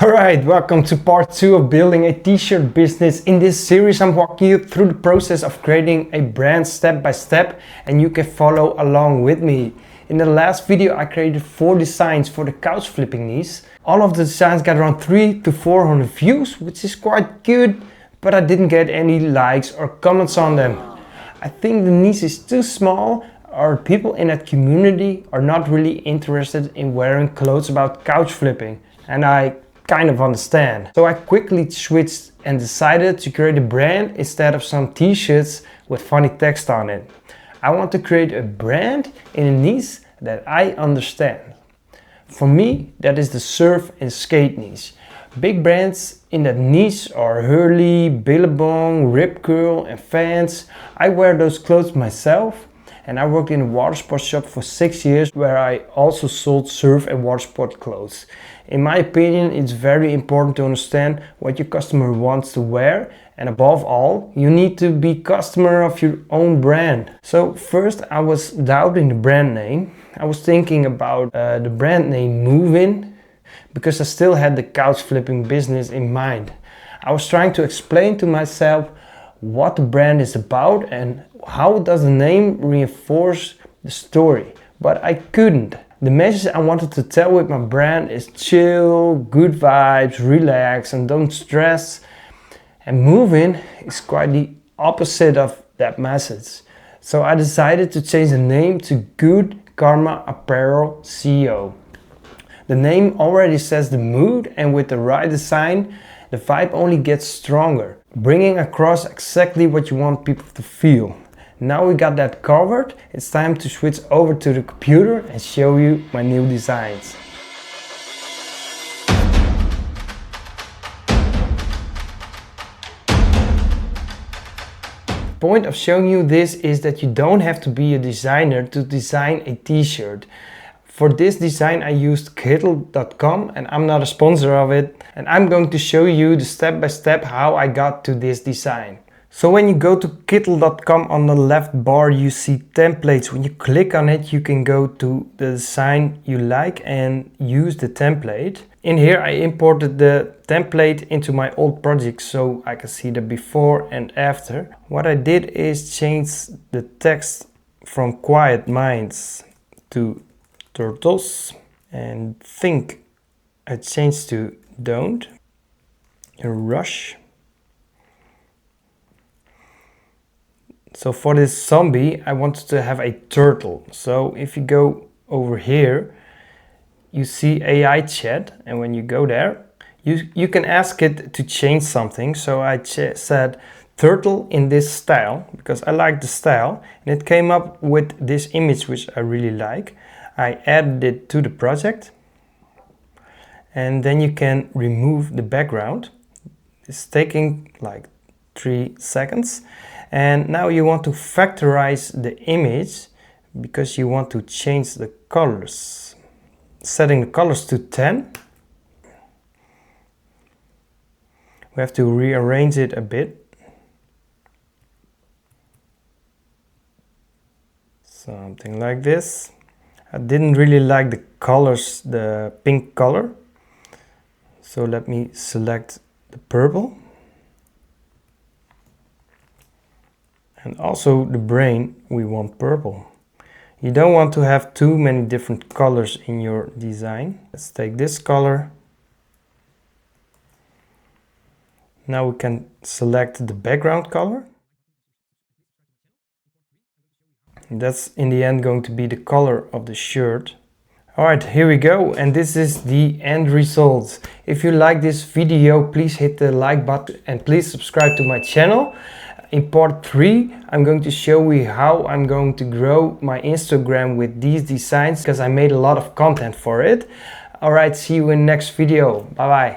Alright, welcome to part 2 of building a t-shirt business. In this series I'm walking you through the process of creating a brand step by step, and you can follow along with me. In the last video I created 4 designs for the couch flipping knees. All of the designs got around 300 to 400 views, which is quite good, but I didn't get any likes or comments on them. I think the niche is too small, or people in that community are not really interested in wearing clothes about couch flipping, and I kind of understand. So I quickly switched and decided to create a brand instead of some t-shirts with funny text on it. I want to create a brand in a niche that I understand. For me, that is the surf and skate niche. Big brands in that niche are 𝐟𝐸𝐫𝐫𝐷, Billabong, Rip Curl and Vans. I wear those clothes myself, and I worked in a water sport shop for 6 years where I also sold surf and water sport clothes. In my opinion, it's very important to understand what your customer wants to wear, and above all, you need to be customer of your own brand. So first I was doubting the brand name. I was thinking about the brand name 𝐬𝐮𝐬𝐜 because I still had the couch flipping business in mind. I was trying to explain to myself what the brand is about and how does the name reinforce the story, but I couldn't. The message I wanted to tell with my brand is chill, good vibes, relax and don't stress. And moving is quite the opposite of that message. So I decided to change the name to Good Karma Apparel CEO. The name already sets the mood, and with the right design, the vibe only gets stronger, bringing across exactly what you want people to feel. Now we got that covered, it's time to switch over to the computer and show you my new designs. The point of showing you this is that you don't have to be a designer to design a t-shirt. For this design I used Kittl.com, and I'm not a sponsor of it, and I'm going to show you the step by step how I got to this design. So when you go to Kittl.com, on the left bar you see templates. When you click on it you can go to the design you like and use the template. In here I imported the template into my old project so I can see the before and after. What I did is change the text from quiet minds to turtles, and think I changed to don't, and rush. So for this zombie I wanted to have a turtle. So if you go over here you see AI chat, and when you go there you can ask it to change something. So I said turtle in this style because I like the style, and it came up with this image which I really like. I added it to the project, and then you can remove the background. It's taking like 3 seconds. And now you want to factorize the image because you want to change the colors. Setting the colors to 10. We have to rearrange it a bit. Something like this. I didn't really like the colors, the pink color. So let me select the purple. And also the brain, we want purple. You don't want to have too many different colors in your design. Let's take this color. Now we can select the background color. That's in the end going to be the color of the shirt. Alright, here we go, and this is the end result. If you like this video, please hit the like button and please subscribe to my channel. In part 3 I'm going to show you how I'm going to grow my Instagram with these designs, because I made a lot of content for it. Alright, see you in the next video. Bye bye.